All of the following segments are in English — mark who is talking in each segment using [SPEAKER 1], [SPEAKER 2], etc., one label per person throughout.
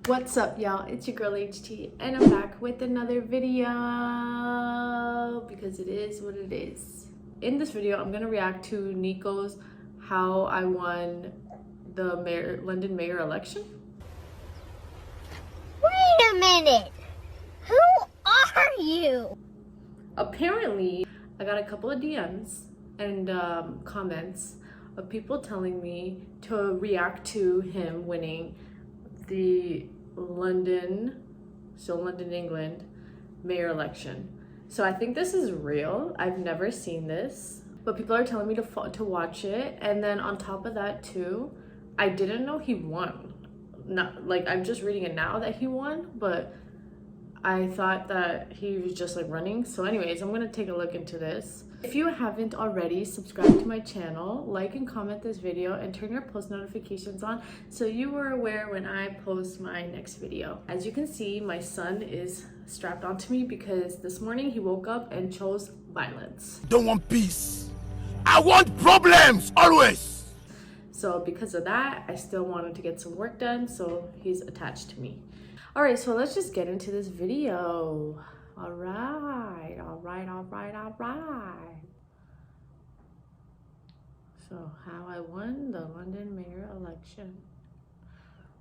[SPEAKER 1] What's up, y'all? It's your girl HT, and I'm back with another video because it is what it is. In this video, I'm gonna react to Niko's how I won the London mayor election.
[SPEAKER 2] Wait a minute! Who are you?
[SPEAKER 1] Apparently, I got a couple of DMs and comments of people telling me to react to him winning the London, England mayor election. So I think this is real. I've never seen this, but people are telling me to watch it. And then on top of that too, I didn't know he won. Not like I'm just reading it now that he won, but I thought that he was just like running. So anyways, I'm gonna take a look into this. If you haven't already, subscribe to my channel, like and comment this video, and turn your post notifications on so you are aware when I post my next video. As you can see, my son is strapped onto me because this morning he woke up and chose violence.
[SPEAKER 3] Don't want peace. I want problems, always.
[SPEAKER 1] So because of that, I still wanted to get some work done, so he's attached to me. All right, so let's just get into this video. All right. So how I won the London mayor election.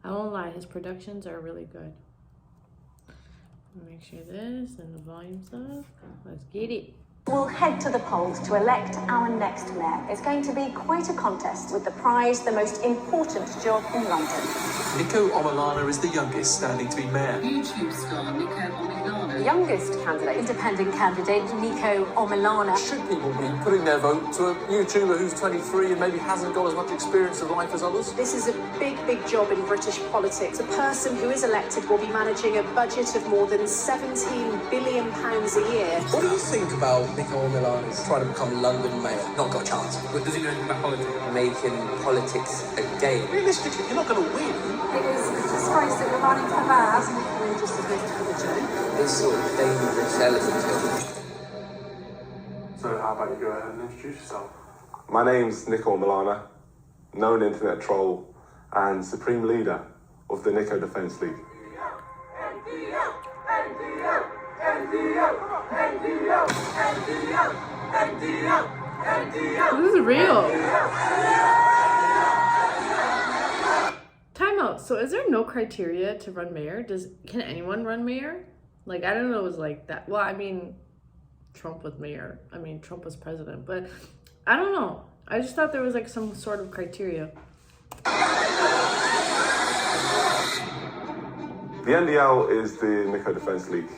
[SPEAKER 1] I won't lie, his productions are really good. Make sure this and the volume's up. Let's get it.
[SPEAKER 4] We'll head to the polls to elect our next mayor. It's going to be quite a contest, with the prize the most important job in London.
[SPEAKER 5] Niko Omilana is the youngest standing to be mayor.
[SPEAKER 6] YouTube star Niko Omilana.
[SPEAKER 4] The youngest candidate, independent candidate Niko Omilana.
[SPEAKER 5] Should people be putting their vote to a YouTuber who's 23 and maybe hasn't got as much experience of life as others?
[SPEAKER 4] This is a big job in British politics. The person who is elected will be managing a budget of more than £17 billion a year.
[SPEAKER 5] What do you think about Niko Omilana trying to become London mayor? Not got a chance.
[SPEAKER 7] But does he know anything about politics?
[SPEAKER 8] Making politics a game.
[SPEAKER 5] Realistically, you're not going to win.
[SPEAKER 4] It is a disgrace that you're running for mayor. We're just a bit of a joke.
[SPEAKER 8] This sort of dangerous element.
[SPEAKER 7] So how about you go ahead and introduce yourself?
[SPEAKER 9] My name's Niko Omilana, known internet troll and supreme leader of the Niko Defence League.
[SPEAKER 1] This is real. Time out. So is there no criteria to run mayor? Can anyone run mayor? Like, I don't know, it was like that. Well, I mean, Trump was mayor. I mean, Trump was president, but I don't know. I just thought there was like some sort of criteria.
[SPEAKER 9] The NDL is the Niko Defence League.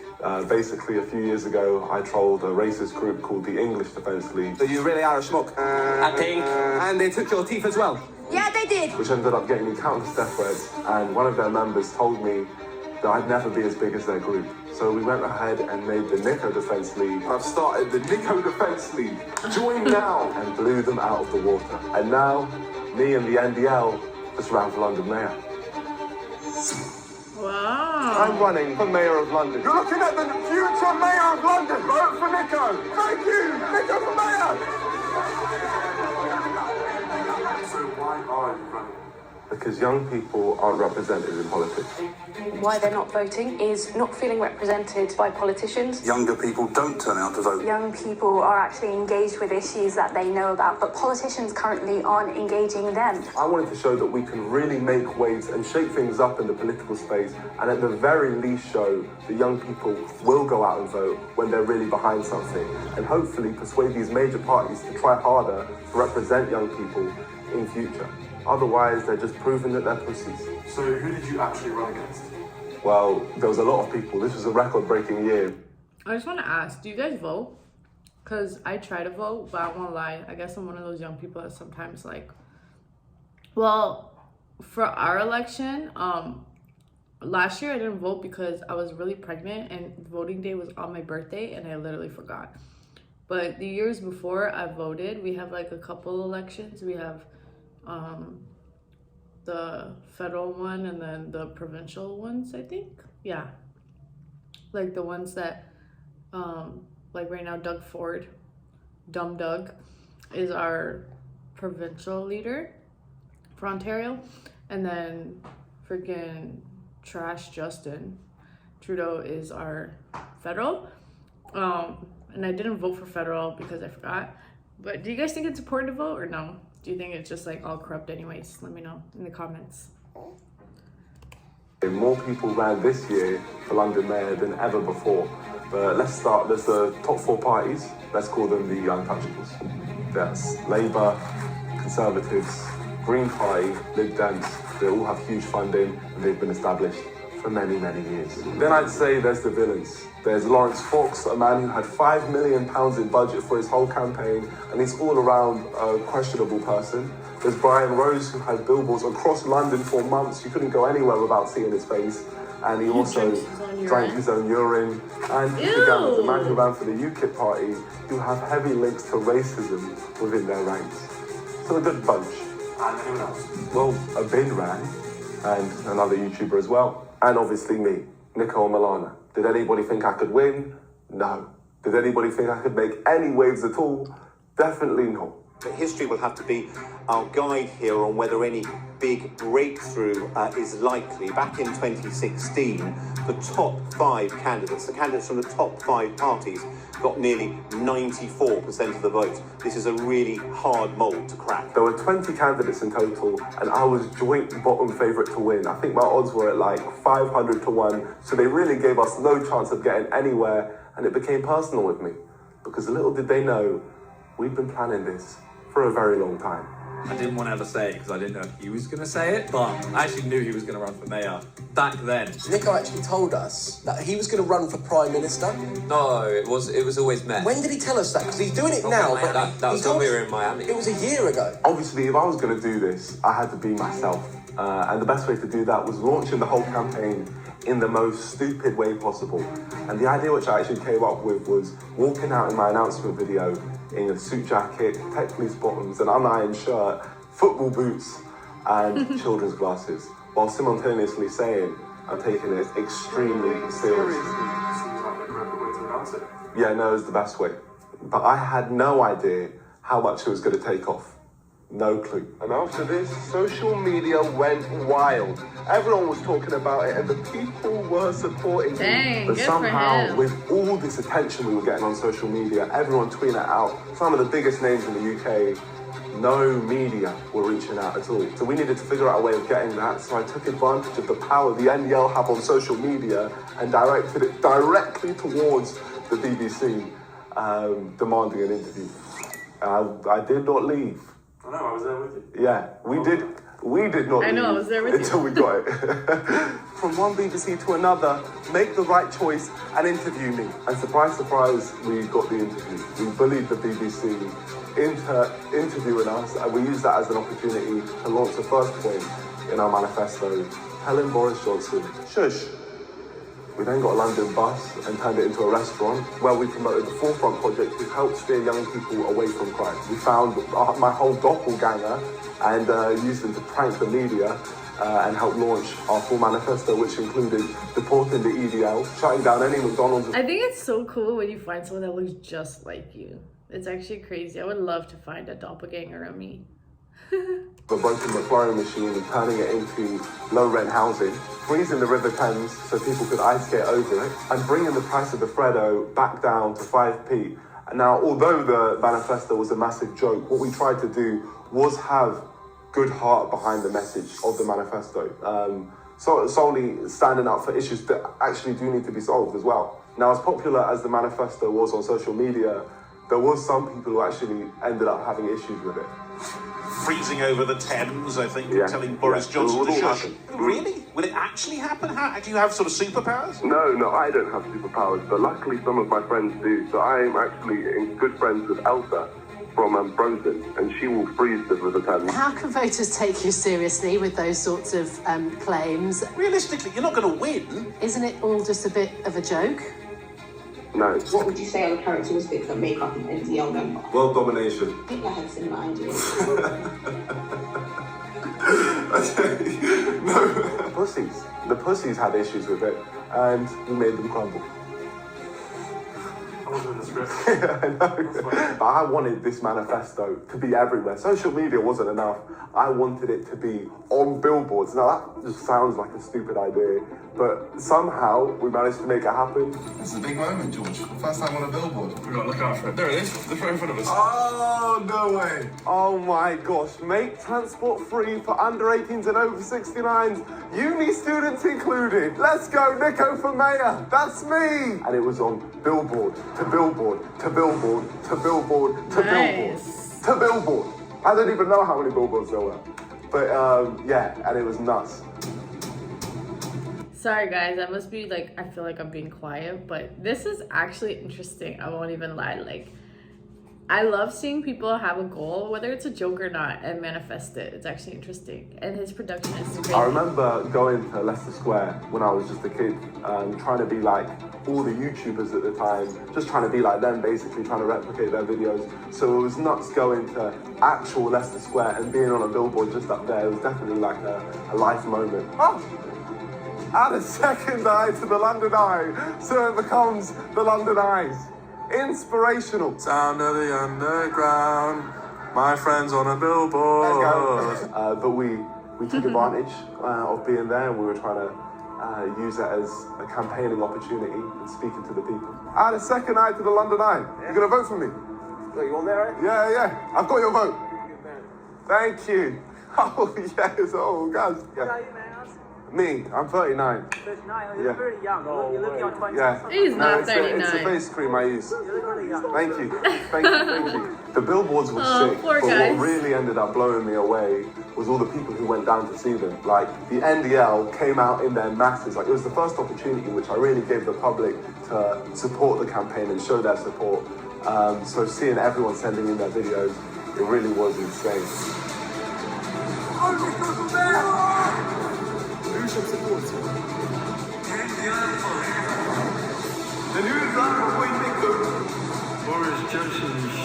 [SPEAKER 9] Basically, a few years ago, I trolled a racist group called the English Defence League.
[SPEAKER 5] So you really are a schmuck.
[SPEAKER 8] I think.
[SPEAKER 5] And they took your teeth as well.
[SPEAKER 4] Yeah, they did.
[SPEAKER 9] Which ended up getting me countless death threats, and one of their members told me that I'd never be as big as their group. So we went ahead and made the Niko Defence League. I've started the Niko Defence League. Join now! And blew them out of the water. And now, me and the NDL just ran for London Mayor.
[SPEAKER 1] Wow.
[SPEAKER 9] I'm running for Mayor of London. You're looking at the future Mayor of London. Vote for Niko. Thank you, Niko for Mayor.
[SPEAKER 7] So why are you running?
[SPEAKER 9] Because young people aren't represented in politics.
[SPEAKER 4] Why they're not voting is not feeling represented by politicians.
[SPEAKER 7] Younger people don't turn out to vote.
[SPEAKER 4] Young people are actually engaged with issues that they know about, but politicians currently aren't engaging them.
[SPEAKER 9] I wanted to show that we can really make waves and shake things up in the political space, and at the very least show that young people will go out and vote when they're really behind something, and hopefully persuade these major parties to try harder to represent young people in future. Otherwise, they're just proving that they're pussies.
[SPEAKER 7] So who did you actually run against?
[SPEAKER 9] Well, there was a lot of people. This was a record-breaking year.
[SPEAKER 1] I just want to ask, do you guys vote? Because I try to vote, but I won't lie. I guess I'm one of those young people that sometimes like... Well, for our election, last year I didn't vote because I was really pregnant and voting day was on my birthday and I literally forgot. But the years before I voted, we have like a couple elections. We have the federal one and then the provincial ones, I think. Yeah. Like the ones that, like right now, Doug Ford, Dumb Doug, is our provincial leader for Ontario. And then freaking trash Justin Trudeau is our federal. And I didn't vote for federal because I forgot. But do you guys think it's important to vote or no? Do you think it's just like all corrupt anyways? Let me know in the comments.
[SPEAKER 9] More people ran this year for London Mayor than ever before. But let's start, there's the top 4 parties, let's call them the Untouchables. That's Labour, Conservatives, Green Party, Lib Dems. They all have huge funding and they've been established for many, many years. Then I'd say there's the villains. There's Lawrence Fox, a man who had £5 million in budget for his whole campaign, and he's all around a questionable person. There's Brian Rose, who had billboards across London for months. You couldn't go anywhere without seeing his face. And he also drank his own urine. And again, the man who ran for the UKIP party, who have heavy links to racism within their ranks. So a good bunch.
[SPEAKER 7] And anyone else?
[SPEAKER 9] Well, a bin ran, and another YouTuber as well. And obviously me, Niko Omilana. Did anybody think I could win? No. Did anybody think I could make any waves at all? Definitely not.
[SPEAKER 10] But history will have to be our guide here on whether any big breakthrough is likely. Back in 2016, the top 5 candidates, the candidates from the top 5 parties, got nearly 94% of the vote. This is a really hard mould to crack.
[SPEAKER 9] There were 20 candidates in total, and I was joint bottom favourite to win. I think my odds were at like 500 to 1, so they really gave us no chance of getting anywhere, and it became personal with me. Because little did they know, we'd been planning this for a very long time.
[SPEAKER 5] I didn't want to ever say it because I didn't know if he was going to say it, but I actually knew he was going to run for mayor back then.
[SPEAKER 11] Niko actually told us that he was going to run for Prime Minister.
[SPEAKER 8] No, it was always Mayor.
[SPEAKER 11] When did he tell us that? Because he's doing it now. But
[SPEAKER 8] that was when we were in Miami.
[SPEAKER 11] It was a year ago.
[SPEAKER 9] Obviously, if I was going to do this, I had to be myself. And the best way to do that was launching the whole campaign in the most stupid way possible. And the idea which I actually came up with was walking out in my announcement video in a suit jacket, tech police bottoms, an unironed shirt, football boots, and children's glasses, while simultaneously saying I'm taking it extremely seriously.
[SPEAKER 7] Seems like the correct way to announce it.
[SPEAKER 9] Yeah, no, it was the best way. But I had no idea how much it was going to take off. No clue. And after this, social media went wild. Everyone was talking about it and the people were supporting me. But somehow, with all this attention we were getting on social media, everyone tweeting it out, some of the biggest names in the UK, no media were reaching out at all. So we needed to figure out a way of getting that. So I took advantage of the power the NDL have on social media and directed it directly towards the BBC, demanding an interview. I did not leave.
[SPEAKER 7] I know, I was there with you.
[SPEAKER 9] Yeah, we did not
[SPEAKER 1] I know, I was there with
[SPEAKER 9] until we got it. From one BBC to another, make the right choice and interview me. And surprise, surprise, we got the interview. We bullied the BBC into interviewing us, and we used that as an opportunity to launch the first point in our manifesto, telling Boris Johnson, shush. We then got a London bus and turned it into a restaurant where we promoted the Forefront project to help steer young people away from crime. We found my whole doppelganger and used them to prank the media and help launch our full manifesto, which included deporting the EDL, shutting down any McDonald's.
[SPEAKER 1] I think it's so cool when you find someone that looks just like you. It's actually crazy. I would love to find a doppelganger of me.
[SPEAKER 9] The broken McLaren machine and turning it into low-rent housing, freezing the River Thames so people could ice skate over it, and bringing the price of the Freddo back down to 5p. And now, although the manifesto was a massive joke, what we tried to do was have good heart behind the message of the manifesto. So solely standing up for issues that actually do need to be solved as well. Now, as popular as the manifesto was on social media, there was some people who actually ended up having issues with it.
[SPEAKER 12] Freezing over the Thames, I think, telling Boris Johnson to shush. Really? Will it actually happen? Do you have sort of superpowers?
[SPEAKER 9] No, I don't have superpowers, but luckily some of my friends do. So I'm actually good friends with Elsa from Frozen, and she will freeze the River Thames.
[SPEAKER 4] How can voters take you seriously with those sorts of claims?
[SPEAKER 12] Realistically, you're not going to win.
[SPEAKER 4] Isn't it all just a bit of a joke?
[SPEAKER 9] No.
[SPEAKER 6] What would you say are the characteristics that make up an NDL member?
[SPEAKER 9] World domination.
[SPEAKER 6] I think I had similar ideas.
[SPEAKER 9] No. Pussies. The pussies had issues with it, and we made them crumble.
[SPEAKER 7] told you in the script.
[SPEAKER 9] Yeah, I know. But I wanted this manifesto to be everywhere. Social media wasn't enough. I wanted it to be on billboards. Now that just sounds like a stupid idea, but somehow we managed to make it happen.
[SPEAKER 3] This is a big moment, George. First time on a billboard. We've got to look out for it. There it is. Look right in front of us.
[SPEAKER 9] Oh, no way. Oh my gosh. Make transport free for under 18s and over 69s. Uni students included. Let's go, Niko for mayor. That's me. And it was on billboard to billboard to billboard to billboard to billboard to billboard. I don't even know how many billboards there were. But yeah, and it was nuts.
[SPEAKER 1] Sorry guys, I must be like, I feel like I'm being quiet, but this is actually interesting. I won't even lie. Like, I love seeing people have a goal, whether it's a joke or not, and manifest it. It's actually interesting. And his production is great.
[SPEAKER 9] I remember going to Leicester Square when I was just a kid, trying to be like all the YouTubers at the time, just trying to be like them, basically trying to replicate their videos. So it was nuts going to actual Leicester Square and being on a billboard just up there. It was definitely like a life moment. Oh! Add a second eye to the London Eye, so it becomes the London Eyes. Inspirational.
[SPEAKER 3] Sound of the underground. My friends on a billboard.
[SPEAKER 9] Let's go. But we took advantage of being there, and we were trying to use that as a campaigning opportunity and speaking to the people. Add a second eye to the London Eye. You're gonna vote for me? You on there, right? Yeah. I've got your vote. Thank you. Oh yes. Oh guys. Yeah. Me, I'm 39.
[SPEAKER 13] 39, you're very young. You're looking on 20.
[SPEAKER 9] Yeah.
[SPEAKER 1] He's not 39.
[SPEAKER 9] It's a face cream I use.
[SPEAKER 13] You're looking really young.
[SPEAKER 9] Thank you. Thank you. The billboards were sick,
[SPEAKER 1] poor
[SPEAKER 9] but
[SPEAKER 1] guys.
[SPEAKER 9] what really ended up blowing me away was all the people who went down to see them. Like, the NDL came out in their masses. Like, it was the first opportunity which I really gave the public to support the campaign and show their support. So seeing everyone sending in their videos, it really was insane. Who should support you? And who's that boy Niko?
[SPEAKER 7] Boris Johnson is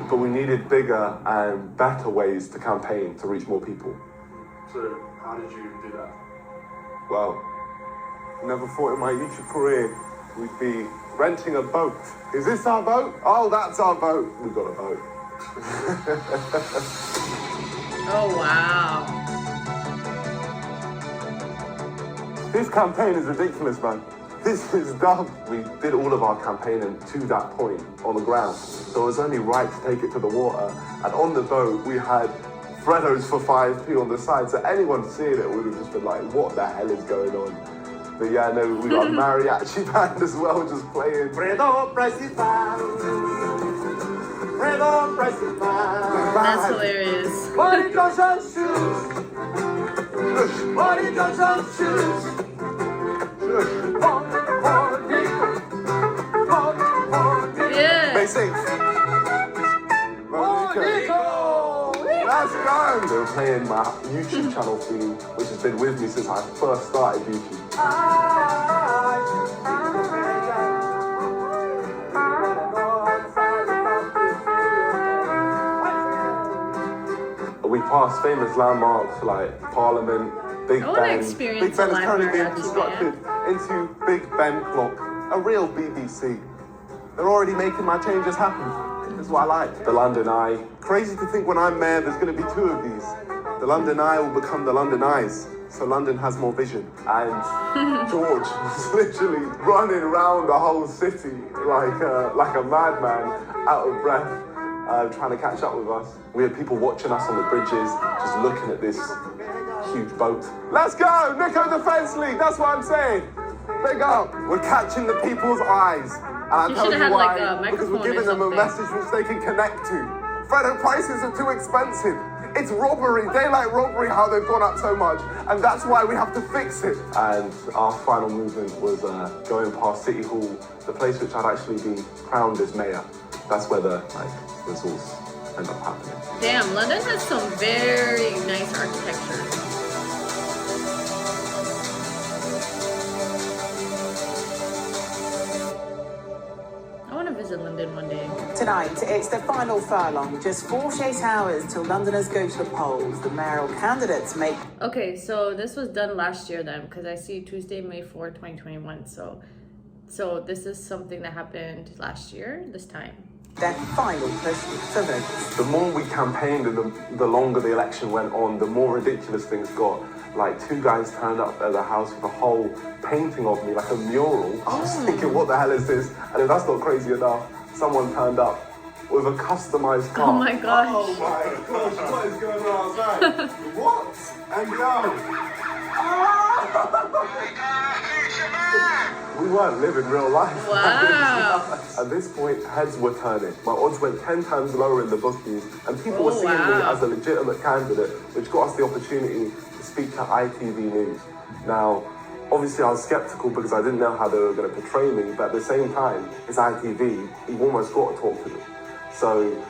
[SPEAKER 9] But we needed bigger and better ways to campaign to reach more people.
[SPEAKER 7] So, how did you do that?
[SPEAKER 9] Well, never thought in my YouTube career we'd be renting a boat. Is this our boat? Oh, that's our boat. We got a boat.
[SPEAKER 1] Oh, wow.
[SPEAKER 9] This campaign is ridiculous, man. This is dumb. We did all of our campaigning to that point on the ground. So it was only right to take it to the water. And on the boat, we had Freddos for 5p on the side. So anyone seeing it would have just been like, what the hell is going on? But yeah, no, we got a mariachi band as well, just playing. Fredo Principal. Fredo Principal.
[SPEAKER 1] That's hilarious.
[SPEAKER 9] Money Johnson shoes. Money Johnson shoes.
[SPEAKER 1] Yeah.
[SPEAKER 9] They sing. Niko! Let's go! They were playing my YouTube channel theme, which has been with me since I first started YouTube. We passed famous landmarks like Parliament, Big
[SPEAKER 1] I wanna
[SPEAKER 9] Ben.
[SPEAKER 1] experience
[SPEAKER 9] Big Ben
[SPEAKER 1] a
[SPEAKER 9] is currently
[SPEAKER 1] live
[SPEAKER 9] being
[SPEAKER 1] mariachi
[SPEAKER 9] constructed into Big Ben Clock, a real BBC. They're already making my changes happen. That's what I like. The London Eye. Crazy to think when I'm mayor, there's going to be two of these. The London Eye will become the London Eyes, so London has more vision. And George was literally running around the whole city like a madman, out of breath. Trying to catch up with us. We had people watching us on the bridges, just looking at this huge boat. Let's go, Niko Defence League, that's what I'm saying. Big up. We're catching the people's eyes. And I'll tell you why,
[SPEAKER 1] like a
[SPEAKER 9] because we're
[SPEAKER 1] microphone
[SPEAKER 9] giving
[SPEAKER 1] or
[SPEAKER 9] them a
[SPEAKER 1] something.
[SPEAKER 9] message which they can connect to. Fredo, prices are too expensive. It's robbery, daylight robbery, how they've gone up so much. And that's why we have to fix it. And our final movement was going past City Hall, the place which I'd actually been crowned as mayor. That's where the results end up happening.
[SPEAKER 1] Damn, London has some very nice architecture. I want to visit London one day.
[SPEAKER 14] tonight, it's the final furlong. Just 48 hours till Londoners go to the polls. The mayoral candidates make...
[SPEAKER 1] Okay, so this was done last year then, because I see Tuesday, May 4, 2021. So this is something that happened last year, this time.
[SPEAKER 14] Their final push for votes.
[SPEAKER 9] The more we campaigned and the longer the election went on, the more ridiculous things got. Like 2 guys turned up at the house with a whole painting of me, like a mural. I was thinking, what the hell is this? And if that's not crazy enough, someone turned up with a customized car.
[SPEAKER 1] Oh my gosh.
[SPEAKER 9] Oh my gosh, what is going on outside? What? And go. We weren't living real life.
[SPEAKER 1] Wow.
[SPEAKER 9] At this point, heads were turning. My odds went 10 times lower in the bookies, and people were seeing me as a legitimate candidate, which got us the opportunity to speak to ITV News. Now, obviously I was skeptical because I didn't know how they were going to portray me, but at the same time, it's ITV, you've almost got to talk to them. So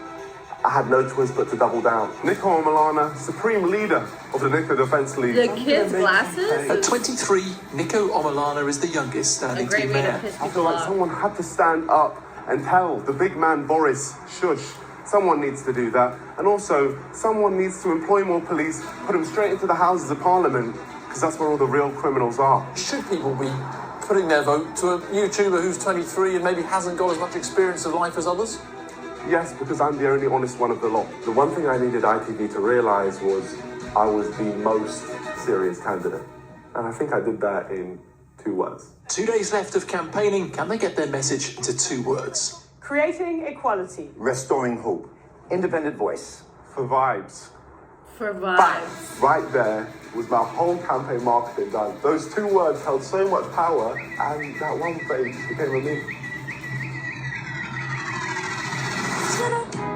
[SPEAKER 9] I had no choice but to double down. Niko Omilana, supreme leader of the Niko Defence League.
[SPEAKER 1] The kid's glasses?
[SPEAKER 5] At 23, Niko Omilana is the youngest standing team mayor.
[SPEAKER 9] I feel like someone had to stand up and tell the big man Boris, shush. Someone needs to do that. And also, someone needs to employ more police, put them straight into the Houses of Parliament, because that's where all the real criminals are.
[SPEAKER 5] Should people be putting their vote to a YouTuber who's 23 and maybe hasn't got as much experience of life as others?
[SPEAKER 9] Yes, because I'm the only honest one of the lot. The one thing I needed ITV to realise was I was the most serious candidate. And I think I did that in 2 words.
[SPEAKER 5] 2 days left of campaigning. Can they get their message to 2 words?
[SPEAKER 14] Creating equality.
[SPEAKER 10] Restoring hope. Independent voice.
[SPEAKER 9] For vibes.
[SPEAKER 1] For vibes.
[SPEAKER 9] Right there was my whole campaign marketing done. Those 2 words held so much power, and that one phrase became a meme.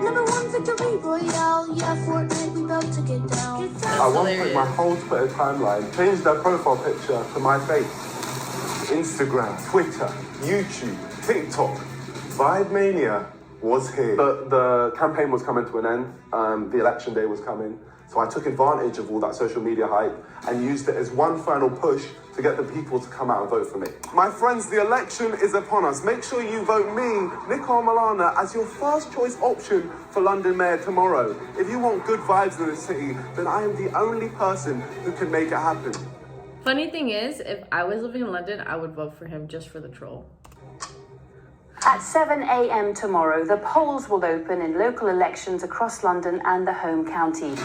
[SPEAKER 2] Number 1 victory royale, yeah, Fortnite, we about to get down.
[SPEAKER 9] At one point, my whole Twitter timeline changed their profile picture to my face. Instagram, Twitter, YouTube, TikTok. Vibe Mania was here. The campaign was coming to an end. The election day was coming. So I took advantage of all that social media hype and used it as one final push to get the people to come out and vote for me. My friends, the election is upon us. Make sure you vote me, Niko Omilana, as your first choice option for London Mayor tomorrow. If you want good vibes in the city, then I am the only person who can make it happen.
[SPEAKER 1] Funny thing is, if I was living in London, I would vote for him just for the troll.
[SPEAKER 4] At 7 a.m. tomorrow, the polls will open in local elections across London and the home county.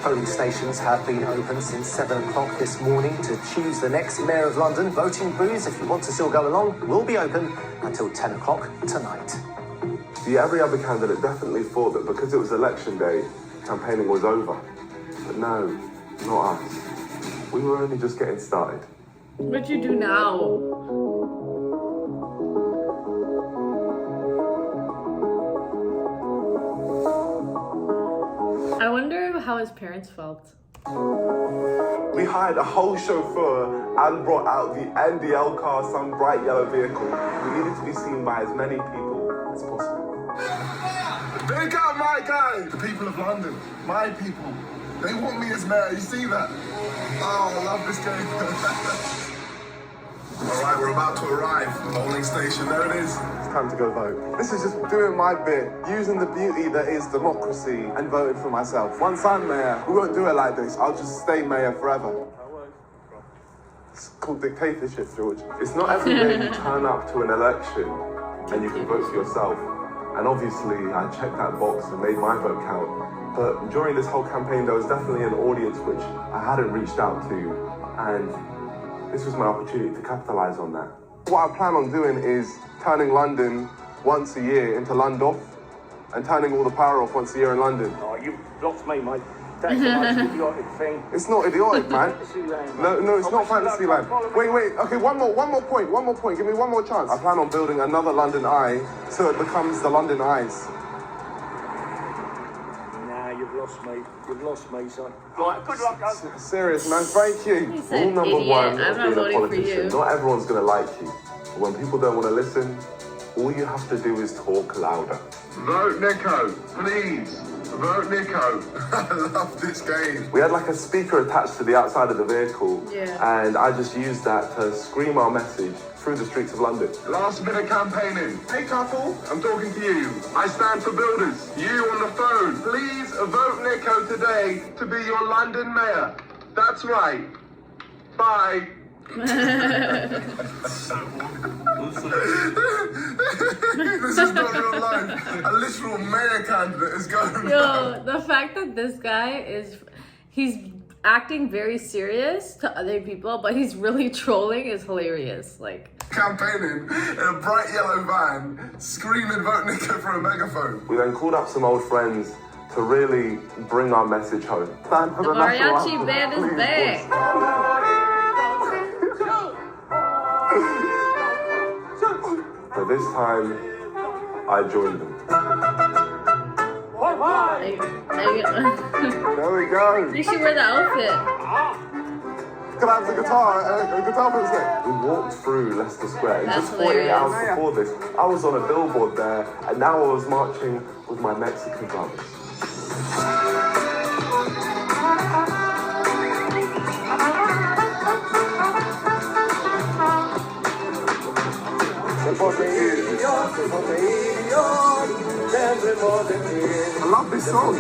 [SPEAKER 15] Polling stations have been open since 7 o'clock this morning to choose the next Mayor of London. Voting booths, if you want to still go along, will be open until 10 o'clock tonight.
[SPEAKER 9] Every other candidate definitely thought that because it was election day, campaigning was over. But no, not us. We were only just getting started.
[SPEAKER 1] What'd you do now? I wonder how his parents felt.
[SPEAKER 9] We hired a whole chauffeur and brought out the NDL car, some bright yellow vehicle. We needed to be seen by as many people as possible.
[SPEAKER 3] Big up my guy! The people of London, my people. They want me as mayor, you see that? Oh, I love this game. All right, we're about to arrive. Polling station, there it is.
[SPEAKER 9] It's time to go vote. This is just doing my bit, using the beauty that is democracy and voting for myself. Once I'm mayor, we won't do it like this. I'll just stay mayor forever. It's called dictatorship, George. It's not every day you turn up to an election and you can vote for yourself. And obviously, I checked that box and made my vote count. But during this whole campaign, there was definitely an audience which I hadn't reached out to, and this was my opportunity to capitalise on that. What I plan on doing is turning London once a year into London, and turning all the power off once a year in London.
[SPEAKER 13] Oh, you lost me, mate. That's the most idiotic thing.
[SPEAKER 9] It's not idiotic, man. No, it's not Fantasyland. Wait. Okay, one more point. Give me one more chance. I plan on building another London Eye so it becomes the London Eyes.
[SPEAKER 13] Nah, you've lost me, son. Right, good luck, guys.
[SPEAKER 9] Serious, man. Thank you.
[SPEAKER 1] Said,
[SPEAKER 9] Rule number
[SPEAKER 1] idiot.
[SPEAKER 9] 1
[SPEAKER 1] I'm
[SPEAKER 9] of
[SPEAKER 1] not
[SPEAKER 9] being a
[SPEAKER 1] voting for
[SPEAKER 9] politician.
[SPEAKER 1] you.
[SPEAKER 9] Not everyone's gonna like you. But when people don't want to listen, all you have to do is talk louder.
[SPEAKER 3] Vote Niko, please. Vote Niko. I love this game.
[SPEAKER 9] We had like a speaker attached to the outside of the vehicle,
[SPEAKER 1] yeah.
[SPEAKER 9] and I just used that to scream our message through the streets of London.
[SPEAKER 3] Last bit of campaigning. Hey couple, I'm talking to you. I stand for builders. You on the phone. Please vote Niko today to be your London mayor. That's right. Bye. This is not real life. A literal mayor candidate is going.
[SPEAKER 1] Yo, the fact that this guy he's acting very serious to other people, but he's really trolling is hilarious. Like,
[SPEAKER 3] campaigning in a bright yellow van, screaming vote Niko for a megaphone.
[SPEAKER 9] We then called up some old friends to really bring our message home.
[SPEAKER 1] The mariachi band is back.
[SPEAKER 9] So this time, I joined them. There we go.
[SPEAKER 1] You should wear the outfit.
[SPEAKER 9] Can I have the guitar? A guitar for this thing? We walked through Leicester Square, and just 48 hours before this, I was on a billboard there, and now I was marching with my Mexican brothers. I love this song,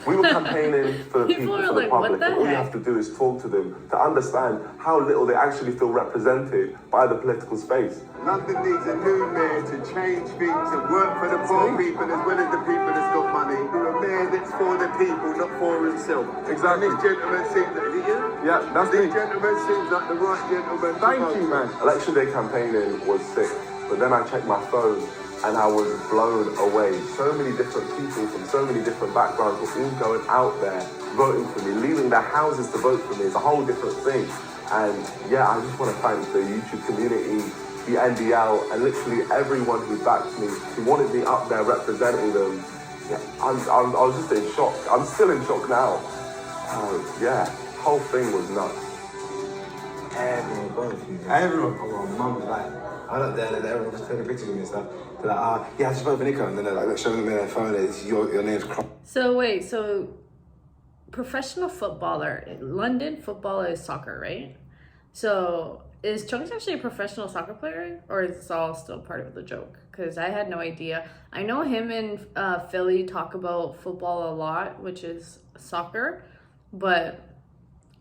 [SPEAKER 9] We were campaigning for the people, for the public, and all you have to do is talk to them to understand how little they actually feel represented by the political space.
[SPEAKER 3] London needs a new mayor to change things and work for the poor people as well as the people that's got money. A mayor that's for the people, not for himself.
[SPEAKER 9] Exactly.
[SPEAKER 3] And this gentleman seems like, is it you?
[SPEAKER 9] Yeah, that's
[SPEAKER 3] this gentleman seems like the right gentleman.
[SPEAKER 9] Thank you, man. Election day campaigning was sick, but then I checked my phone and I was blown away. So many different people from so many different backgrounds were all going out there voting for me, leaving their houses to vote for me. It's a whole different thing. And yeah, I just want to thank the YouTube community, the NDL, and literally everyone who backed me, who wanted me up there representing them. Yeah, I was just in shock. I'm still in shock now. Yeah, whole thing was nuts.
[SPEAKER 16] Everyone voted for you. Everyone. Oh, my mum was like, I looked there and everyone just taking pictures of me and stuff. They're like, yeah, I just voted for Niko. And then they're like showing them their phone, your name's crossed.
[SPEAKER 1] So wait, so professional footballer, London football is soccer, right? So is Chunks actually a professional soccer player, or is this all still part of the joke? Because I had no idea. I know him and Philly talk about football a lot, which is soccer, but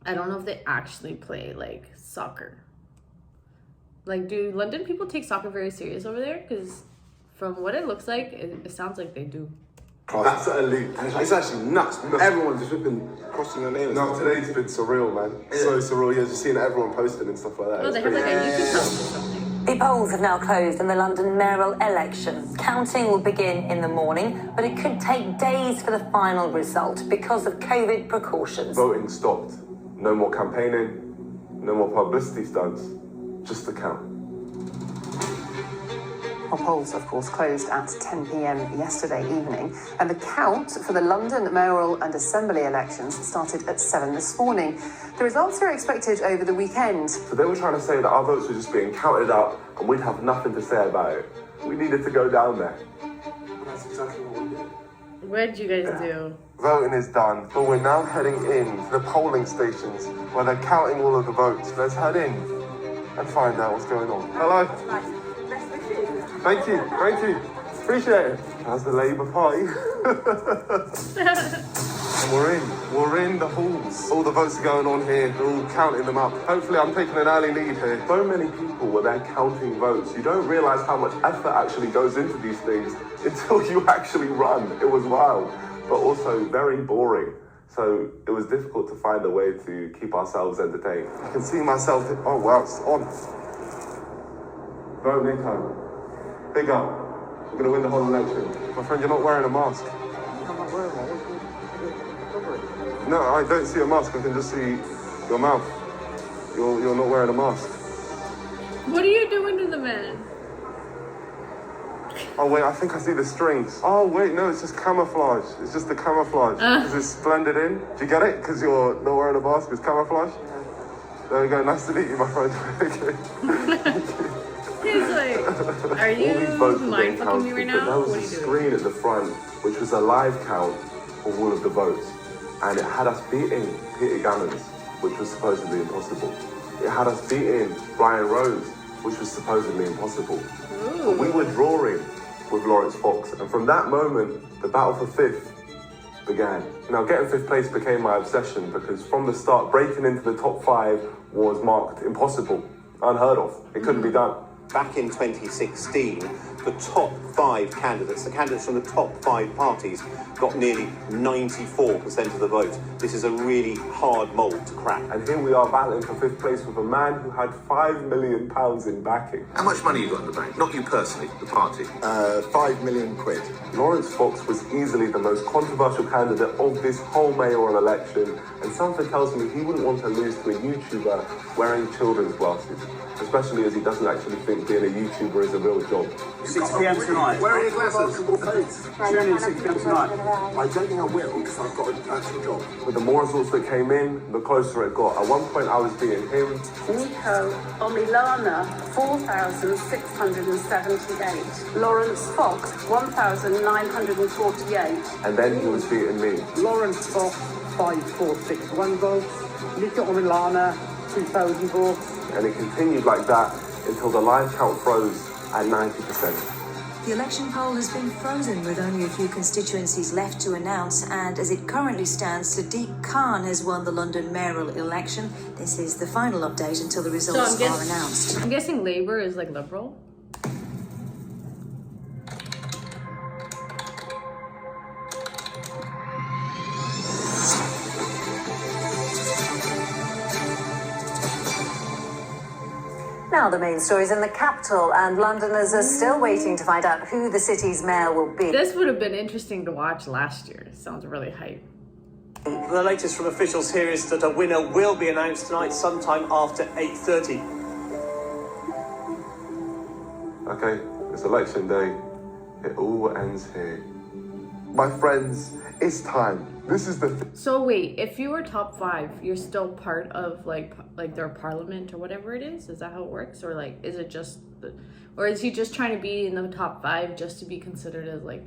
[SPEAKER 1] I don't know if they actually play like soccer. Like, do London people take soccer very serious over there? Because from what it looks like, it sounds like they do.
[SPEAKER 9] That's elite.
[SPEAKER 16] And it's actually nuts. Everyone just been crossing their names.
[SPEAKER 9] No, today's been surreal, man. Yeah. So surreal. Yeah, just seeing everyone posting and stuff like that.
[SPEAKER 1] Oh, they have like a YouTube channel or something.
[SPEAKER 17] The polls have now closed in the London mayoral election. Counting will begin in the morning, but it could take days for the final result because of COVID precautions.
[SPEAKER 9] Voting stopped. No more campaigning, no more publicity stunts, just the count.
[SPEAKER 14] Well, polls, of course, closed at 10 p.m. yesterday evening, and the count for the London mayoral and assembly elections started at 7 this morning. The results are expected over the weekend.
[SPEAKER 9] So they were trying to say that our votes were just being counted up and we'd have nothing to say about it. We needed to go down there.
[SPEAKER 16] That's exactly what we did.
[SPEAKER 1] What did you guys do?
[SPEAKER 9] Voting is done, but we're now heading in to the polling stations where they're counting all of the votes. Let's head in and find out what's going on. Hello. Thank you. Appreciate it. How's the Labour Party? And we're in the halls. All the votes are going on here. They're all counting them up. Hopefully I'm taking an early lead here. So many people were there counting votes. You don't realise how much effort actually goes into these things until you actually run. It was wild, but also very boring. So it was difficult to find a way to keep ourselves entertained. I can see myself, oh wow, it's on. Vote Niko. Big up. We're gonna win the whole election. My friend, you're not wearing a mask.
[SPEAKER 16] I'm not wearing one.
[SPEAKER 9] No, I don't see a mask. I can just see your mouth. You're not wearing a mask.
[SPEAKER 1] What are you doing to the man?
[SPEAKER 9] Oh wait, I think I see the strings. Oh wait, no, it's just camouflage. It's just the camouflage. Because it's blended in. Do you get it? Because you're not wearing a mask, it's camouflage? There we go, nice to meet you, my friend.
[SPEAKER 1] He's like, are you mind fucking me right now?
[SPEAKER 9] There was a screen at the front, which was a live count of all of the votes. And it had us beating Peter Gammons. which was supposedly impossible. It had us beating Brian Rose, which was supposedly impossible. But we were drawing with Lawrence Fox, and from that moment, the battle for fifth began. Now, getting fifth place became my obsession because from the start, breaking into the top 5 was marked impossible, unheard of. It couldn't be done.
[SPEAKER 10] Back in 2016, the top 5 candidates, the candidates from the top 5 parties, got nearly 94% of the vote. This is a really hard mould to crack.
[SPEAKER 9] And here we are battling for fifth place with a man who had £5 million in backing.
[SPEAKER 18] How much money you got in the bank? Not you personally, the party.
[SPEAKER 9] £5 million. Lawrence Fox was easily the most controversial candidate of this whole mayoral election, and something tells me he wouldn't want to lose to a YouTuber wearing children's glasses, especially as he doesn't actually think being a YouTuber is a real job.
[SPEAKER 13] 6 p.m. tonight.
[SPEAKER 16] Where are your glasses?
[SPEAKER 13] Tune in 6 p.m. tonight.
[SPEAKER 16] I don't think I will because I've got an actual job.
[SPEAKER 9] With the more results that came in, the closer it got. At one point I was beating him.
[SPEAKER 14] Niko, Omilana, 4,678. Lawrence Fox, 1,948.
[SPEAKER 9] And then he was beating me.
[SPEAKER 13] Lawrence Fox, 5,461 votes. Niko Omilana, 2,000 votes.
[SPEAKER 9] And it continued like that until the live count froze at 90%.
[SPEAKER 19] The election poll has been frozen with only a few constituencies left to announce, and as it currently stands, Sadiq Khan has won the London mayoral election. This is the final update until the results are announced.
[SPEAKER 1] I'm guessing Labour is like Liberal.
[SPEAKER 17] Now the main stories in the capital, and Londoners are still waiting to find out who the city's mayor will be.
[SPEAKER 1] This would have been interesting to watch last year. It sounds really hype.
[SPEAKER 20] The latest from officials here is that a winner will be announced tonight sometime after 8:30.
[SPEAKER 9] Okay, it's election day. It all ends here. My friends, it's time. This is the
[SPEAKER 1] So wait, if you were top 5, you're still part of like their parliament or whatever it is? Is that how it works? Or like, is it just, or is he just trying to be in the top 5 just to be considered as like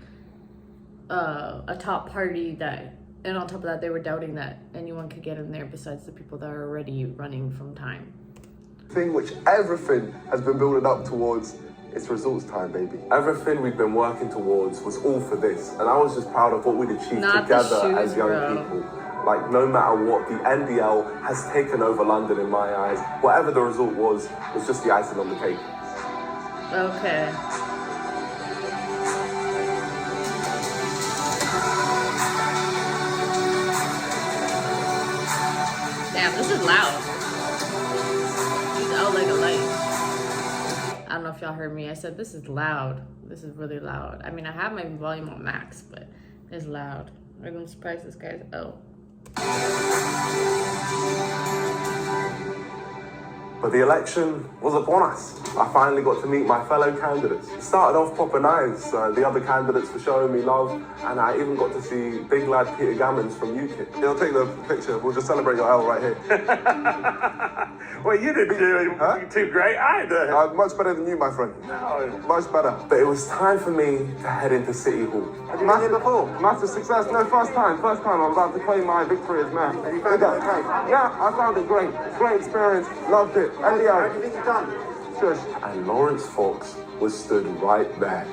[SPEAKER 1] a top party that, and on top of that, they were doubting that anyone could get in there besides the people that are already running from time.
[SPEAKER 9] thing which everything has been building up towards. It's results time, baby. Everything we've been working towards was all for this. And I was just proud of what we'd achieved together as young people. Like, no matter what, the NDL has taken over London in my eyes. Whatever the result was just the icing on the cake.
[SPEAKER 1] Okay. Damn, this is loud. He's out like a light. I don't know if y'all heard me. I said this is loud. This is really loud. I mean, I have my volume on max, but it's loud. I'm surprised this guy's out.
[SPEAKER 9] But the election was upon us. I finally got to meet my fellow candidates. It started off proper nice. The other candidates were showing me love, and I even got to see big lad Peter Gammons from UKIP. He'll take the picture. We'll just celebrate your L right here.
[SPEAKER 13] Well, you didn't do too great either.
[SPEAKER 9] Much better than you, my friend.
[SPEAKER 13] No.
[SPEAKER 9] Much better. But it was time for me to head into City Hall.
[SPEAKER 13] Have you been here before?
[SPEAKER 9] Massive success. No, first time. First time I'm about to claim my victory as mayor.
[SPEAKER 13] And you found it okay?
[SPEAKER 9] Yeah, I found it great. Great experience. Loved it.
[SPEAKER 13] How do you think you've done?
[SPEAKER 9] Shush. And Lawrence Fox was stood right there.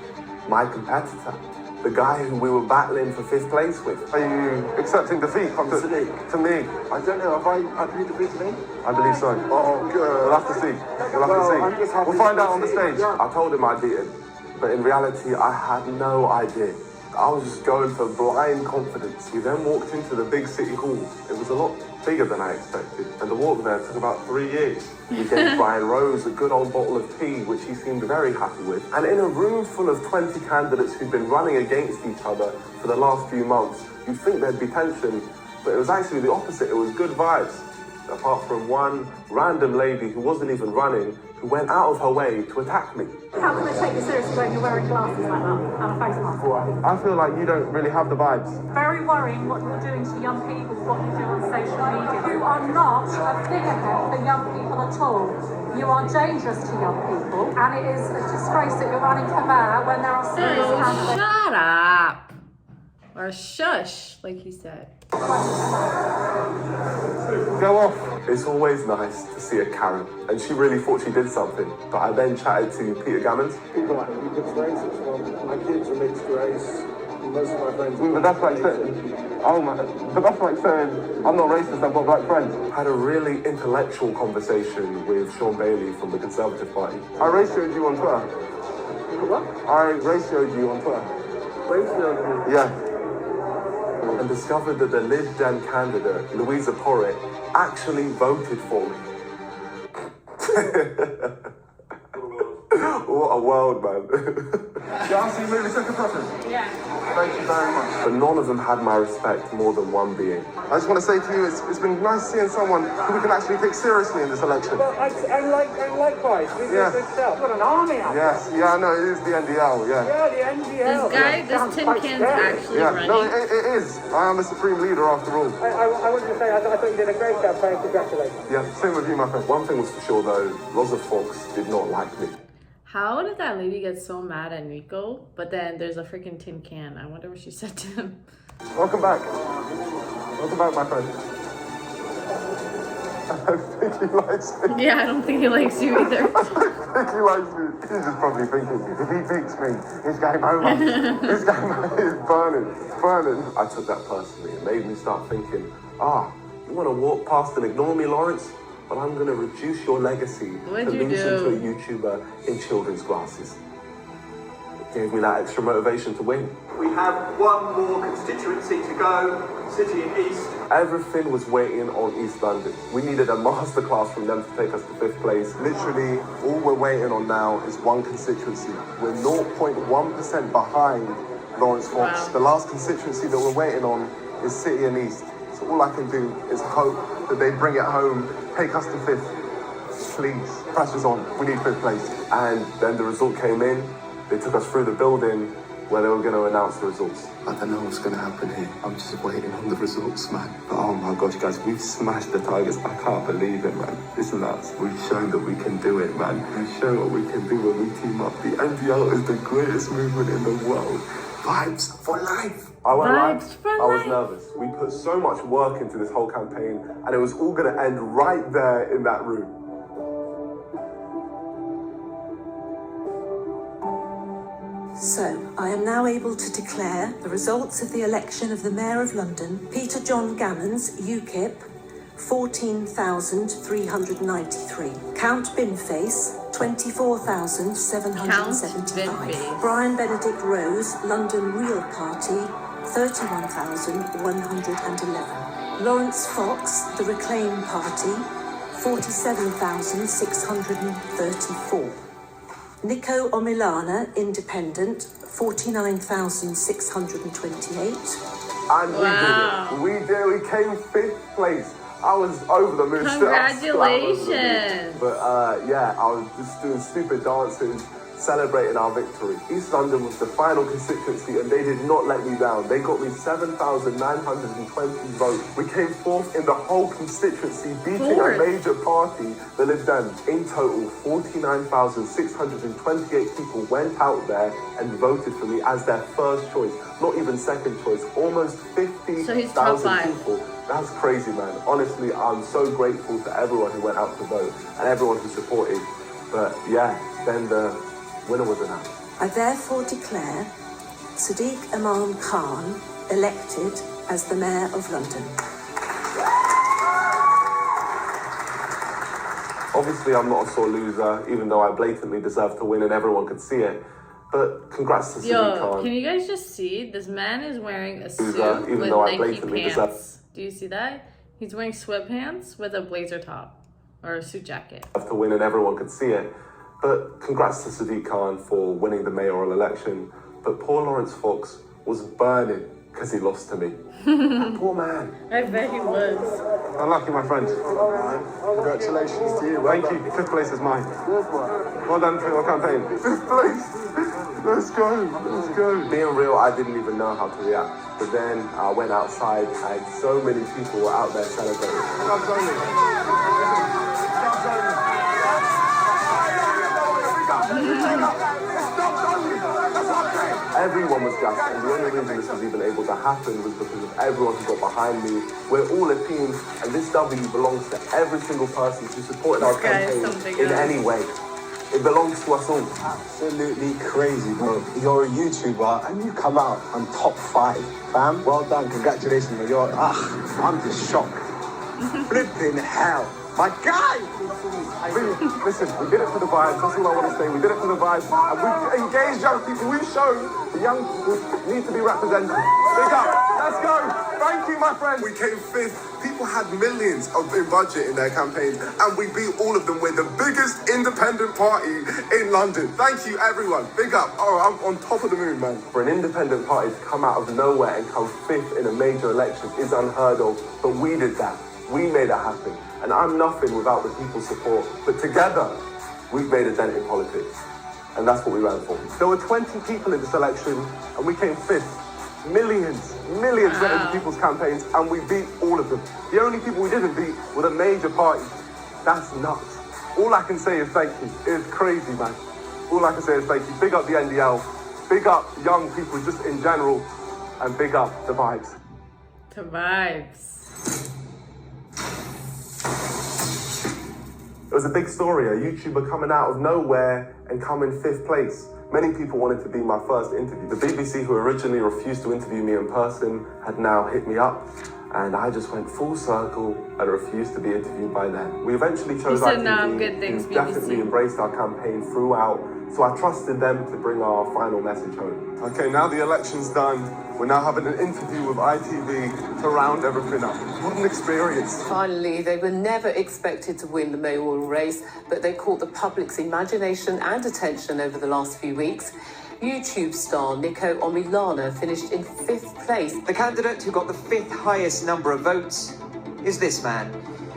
[SPEAKER 9] My competitor. The guy who we were battling for 5th place with. Are you accepting defeat from Sadiq? To me.
[SPEAKER 13] I don't know. Have I believe defeat to me?
[SPEAKER 9] I believe so.
[SPEAKER 13] Oh, good.
[SPEAKER 9] We'll have to see. We'll have to see. We'll find out on the stage. Yeah. I told him I'd beat him. But in reality, I had no idea. I was just going for blind confidence. We then walked into the big City Hall. It was a lot bigger than I expected. And the walk there took about 3 years. We gave Brian Rose a good old bottle of tea, which he seemed very happy with. And in a room full of 20 candidates who'd been running against each other for the last few months, you'd think there'd be tension, but it was actually the opposite. It was good vibes. Apart from one random lady who wasn't even running, who went out of her way to attack me.
[SPEAKER 4] How can I take you seriously when you're wearing glasses like that and a face mask?
[SPEAKER 9] I feel like you don't really have the vibes.
[SPEAKER 4] Very worrying what you're doing to young people, what you do on social media. You are not a figurehead for young people at all. You are dangerous to young people, and it is a disgrace that you're running for mayor when there are serious candidates.
[SPEAKER 1] Shut up. Or shush, like he said.
[SPEAKER 9] Go off. It's always nice to see a Karen, and she really thought she did something. But I then chatted to Peter Gammons.
[SPEAKER 16] People like mixed races. Well, my kids are mixed race. Most of my friends.
[SPEAKER 9] But that's like saying, oh man, but that's like saying, I'm not racist, I've got black friends. Had a really intellectual conversation with Sean Bailey from the Conservative Party. I ratioed you on Twitter.
[SPEAKER 16] What?
[SPEAKER 9] I ratioed you on Twitter.
[SPEAKER 16] Ratioed you?
[SPEAKER 9] Yeah. And discovered that the Lib Dem candidate, Louisa Porritt, actually voted for me. What a world, man. Y'all see movie second preference?
[SPEAKER 1] Yeah.
[SPEAKER 9] Thank you very much. But none of them had my respect more than one being. I just want to say to you, it's been nice seeing someone who we can actually take seriously in this election.
[SPEAKER 13] Well, and likewise, we've got an army out there.
[SPEAKER 9] Yes, yeah, I know, it is the NDL, yeah.
[SPEAKER 13] Yeah, the NDL.
[SPEAKER 1] This tin can's actually running.
[SPEAKER 9] No, it is. I am the supreme leader after all.
[SPEAKER 13] I wanted to say, I thought you did a great job, saying congratulations.
[SPEAKER 9] Yeah, same with you, my friend. One thing was for sure, though, Rosa Fox did not like me.
[SPEAKER 1] How did that lady get so mad at Niko? But then there's a freaking tin can. I wonder what she said to him.
[SPEAKER 9] Welcome back. Welcome back, my friend. I don't think he likes me.
[SPEAKER 1] Yeah, I don't think he likes you either.
[SPEAKER 9] I don't think he likes me. He's just probably thinking, if he beats me, it's game over. It's game over. It's burning. It's burning. I took that personally. It made me start thinking, you want to walk past and ignore me, Lawrence? But I'm going to reduce your legacy to lose into a YouTuber in children's glasses. It gave me that extra motivation to win.
[SPEAKER 10] We have one more constituency to go, City and East.
[SPEAKER 9] Everything was waiting on East London. We needed a masterclass from them to take us to 5th place. Literally, all we're waiting on now is one constituency. We're 0.1% behind Lawrence Fox.
[SPEAKER 1] Wow.
[SPEAKER 9] The last constituency that we're waiting on is City and East. So all I can do is hope that they bring it home, take us to 5th. Please, pressure's on. We need 5th place. And then the result came in. They took us through the building where they were going to announce the results. I don't know what's going to happen here. I'm just waiting on the results, man. But oh my gosh, guys, we've smashed the Tigers. I can't believe it, man. It's nuts. We've shown that we can do it, man. We've shown what we can do when we team up. The NDL is the greatest movement in the world. Vibes for life. I won't lie, I was nervous. We put so much work into this whole campaign, and it was all going to end right there in that room.
[SPEAKER 19] So, I am now able to declare the results of the election of the Mayor of London, Peter John Gammons, UKIP, 14,393. Count Binface, 24,775. Brian Benedict Rose, London Real Party, 31,111. Lawrence Fox, the Reclaim Party, 47,634. Niko Omilana, Independent, 49,628.
[SPEAKER 9] And we did it. We came 5th place. I was over the moon.
[SPEAKER 1] Congratulations.
[SPEAKER 9] But I was just doing stupid dances, celebrating our victory. East London was the final constituency and they did not let me down. They got me 7,920 votes. We came 4th in the whole constituency, beating a major party, the Lib Dem. In total, 49,628 people went out there and voted for me as their first choice, not even second choice. Almost 50,000 people. That's crazy, man. Honestly, I'm so grateful to everyone who went out to vote and everyone who supported. But yeah, then the winner was announced.
[SPEAKER 19] I therefore declare Sadiq Imam Khan elected as the Mayor of London.
[SPEAKER 9] Obviously, I'm not a sore loser, even though I blatantly deserve to win and everyone could see it. But congrats to Sadiq Khan.
[SPEAKER 1] Can you guys just see? This man is wearing a suit
[SPEAKER 9] even
[SPEAKER 1] with
[SPEAKER 9] though I
[SPEAKER 1] Nike
[SPEAKER 9] blatantly
[SPEAKER 1] pants. Do you see that? He's wearing sweatpants with a blazer top or a suit jacket.
[SPEAKER 9] To win and everyone could see it. But congrats to Sadiq Khan for winning the mayoral election. But poor Lawrence Fox was burning because he lost to me. Poor man.
[SPEAKER 1] I bet he was.
[SPEAKER 9] Unlucky, my friend.
[SPEAKER 16] Congratulations to you.
[SPEAKER 9] Thank you. 5th place is mine. Well done for your campaign. 5th place. Let's go. Let's go. Being real, I didn't even know how to react. But then I went outside and so many people were out there celebrating. Stop zoning. Stop zoning. Stop zoning. That's what I'm saying. Everyone was gassed, and the only reason this was even able to happen was because of everyone who got behind me. We're all a team, and this W belongs to every single person who supported our campaign in any way. It belongs to us all.
[SPEAKER 16] Absolutely crazy, bro. You're a YouTuber and you come out on top 5, fam. Well done, congratulations, bro. I'm just shocked. Flipping hell. My guy!
[SPEAKER 9] Listen, we did it for the vibes, that's all I want to say. We did it for the vibes, and we've engaged young people. We've shown the young people need to be represented. Big up, let's go. Thank you, my friend.
[SPEAKER 3] We came 5th. People had millions in budget in their campaigns, and we beat all of them. We're the biggest independent party in London. Thank you, everyone. Big up. Oh, I'm on top of the moon, man.
[SPEAKER 9] For an independent party to come out of nowhere and come 5th in a major election is unheard of, but we did that. We made it happen. And I'm nothing without the people's support. But together, we've made a dent in politics. And that's what we ran for. There were 20 people in this election, and we came 5th. Millions went into people's campaigns, and we beat all of them. The only people we didn't beat were the major parties. That's nuts. All I can say is thank you. It's crazy, man. All I can say is thank you. Big up the NDL. Big up young people just in general. And big up the vibes.
[SPEAKER 1] The vibes.
[SPEAKER 9] It was a big story, a YouTuber coming out of nowhere and coming 5th place. Many people wanted to be my first interview. The BBC, who originally refused to interview me in person, had now hit me up, and I just went full circle and refused to be interviewed by them. We eventually chose ITV, who definitely embraced our campaign throughout, so I trusted them to bring our final message home.
[SPEAKER 3] Okay, now the election's done. We're now having an interview with ITV to round everything up. What an experience.
[SPEAKER 14] Finally, they were never expected to win the mayoral race, but they caught the public's imagination and attention over the last few weeks. YouTube star Niko Omilana finished in 5th place.
[SPEAKER 21] The candidate who got the 5th highest number of votes is this man.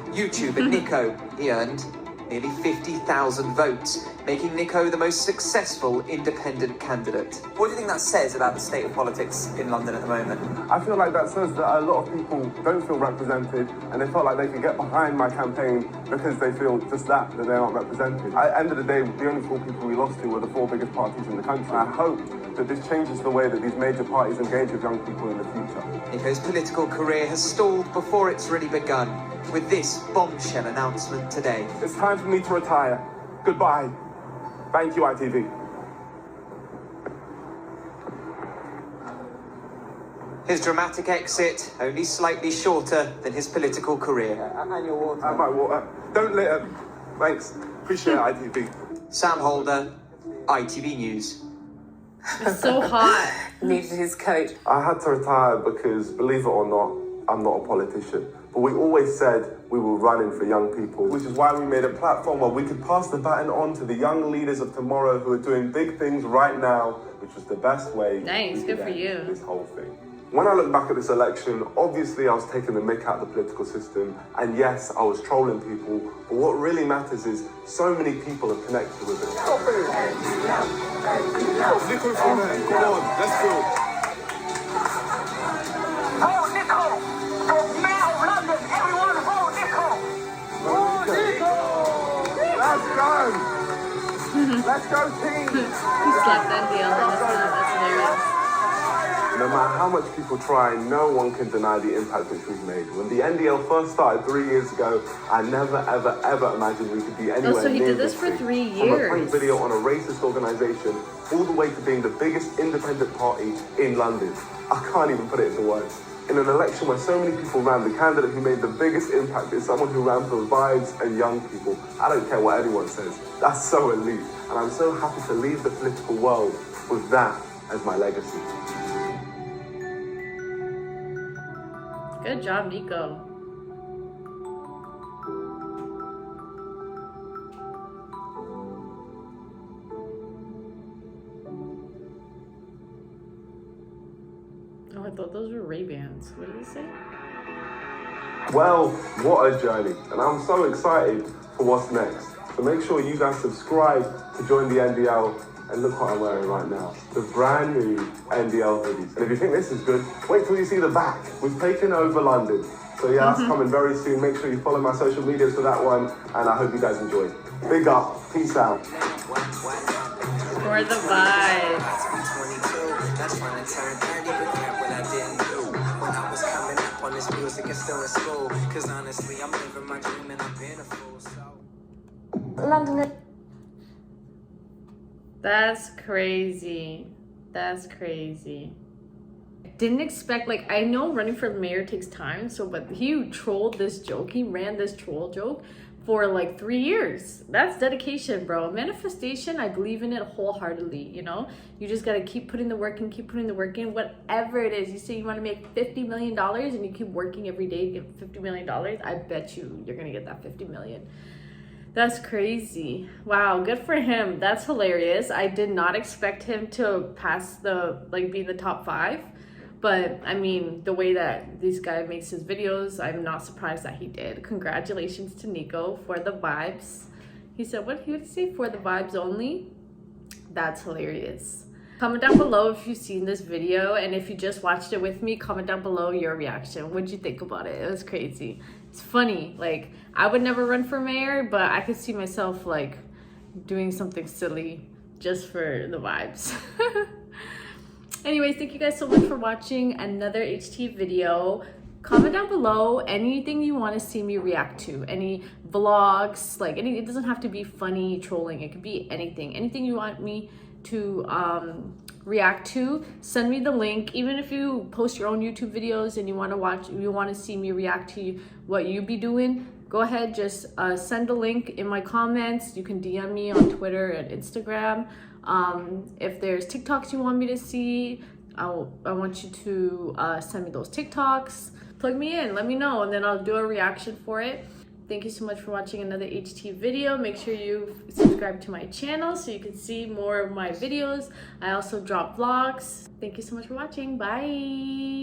[SPEAKER 21] YouTuber Niko. He earned nearly 50,000 votes, making Niko the most successful independent candidate. What do you think that says about the state of politics in London at the moment?
[SPEAKER 9] I feel like that says that a lot of people don't feel represented, and they felt like they could get behind my campaign because they feel just that they aren't represented. At the end of the day, the only 4 people we lost to were the 4 biggest parties in the country. I hope that this changes the way that these major parties engage with young people in the future.
[SPEAKER 21] Niko's political career has stalled before it's really begun, with this bombshell announcement today.
[SPEAKER 9] It's time for me to retire. Goodbye. Thank you, ITV.
[SPEAKER 21] His dramatic exit only slightly shorter than his political career.
[SPEAKER 9] And your water. And my water. Don't litter. Thanks. Appreciate it, ITV.
[SPEAKER 21] Sam Holder, ITV News.
[SPEAKER 1] It's so hot.
[SPEAKER 14] Needed his coat.
[SPEAKER 9] I had to retire because, believe it or not, I'm not a politician. But we always said we were running for young people, which is why we made a platform where we could pass the baton on to the young leaders of tomorrow who are doing big things right now, which was the best way
[SPEAKER 1] Nice, good for you.
[SPEAKER 9] This whole thing. When I look back at this election, obviously I was taking the mick out of the political system, and yes, I was trolling people, but what really matters is so many people have connected with it.
[SPEAKER 3] Stop it! Niko from there, come on, let's go.
[SPEAKER 2] Oh, Niko! For Mayor of London, everyone vote Niko!
[SPEAKER 3] Oh, Niko! Let's go! Let's go, team!
[SPEAKER 1] He slapped that deal. That's hilarious.
[SPEAKER 9] No matter how much people try, no one can deny the impact which we've made. When the NDL first started 3 years ago, I never, ever, ever imagined we could be anywhere
[SPEAKER 1] so he
[SPEAKER 9] near
[SPEAKER 1] did this for
[SPEAKER 9] big.
[SPEAKER 1] 3 years.
[SPEAKER 9] From a prank video on a racist organisation, all the way to being the biggest independent party in London. I can't even put it into words. In an election where so many people ran, the candidate who made the biggest impact is someone who ran for vibes and young people. I don't care what anyone says. That's so elite. And I'm so happy to leave the political world with that as my legacy.
[SPEAKER 1] Good job, Niko. Oh, I thought those were Ray-Bans. What did he say?
[SPEAKER 9] Well, what a journey. And I'm so excited for what's next. So make sure you guys subscribe to join the NDL. And look what I'm wearing right now. The brand new NDL hoodies. And if you think this is good, wait till you see the back. We've taken over London. So yeah, that's coming very soon. Make sure you follow my social medias for that one. And I hope you guys enjoy. Big up. Peace out.
[SPEAKER 1] For the vibes.
[SPEAKER 8] trying to turn 30, but that what I didn't do. When I was coming up on this music and still in school. Cause honestly, I'm living my dream and I've been a fool, so.
[SPEAKER 17] London.
[SPEAKER 1] That's crazy. That's crazy. Didn't expect, like, I know running for mayor takes time, so, but he trolled this joke. He ran this troll joke for like 3 years. That's dedication, bro. Manifestation, I believe in it wholeheartedly, you know? You just gotta keep putting the work in, keep putting the work in, whatever it is. You say you wanna make $50 million and you keep working every day to get $50 million, I bet you're gonna get that 50 million. That's crazy. Wow, good for him. That's hilarious. I did not expect him to pass be in the top 5. But I mean, the way that this guy makes his videos, I'm not surprised that he did. Congratulations to Niko for the vibes. He said, what he would say, for the vibes only? That's hilarious. Comment down below if you've seen this video, and if you just watched it with me, comment down below your reaction. What'd you think about it? It was crazy. It's funny. Like, I would never run for mayor, but I could see myself like doing something silly just for the vibes. Anyways, thank you guys so much for watching another HT video. Comment down below anything you want to see me react to, any vlogs, like it doesn't have to be funny trolling, it could be anything you want me to react to. Send me the link. Even if you post your own YouTube videos and you want to see me react to what you be doing, go ahead, just send the link in my comments. You can DM me on Twitter and Instagram. If there's TikToks you want me to see, I want you to send me those TikToks. Plug me in, let me know, and then I'll do a reaction for it. Thank you so much for watching another HT video. Make sure you subscribe to my channel so you can see more of my videos. I also drop vlogs. Thank you so much for watching. Bye.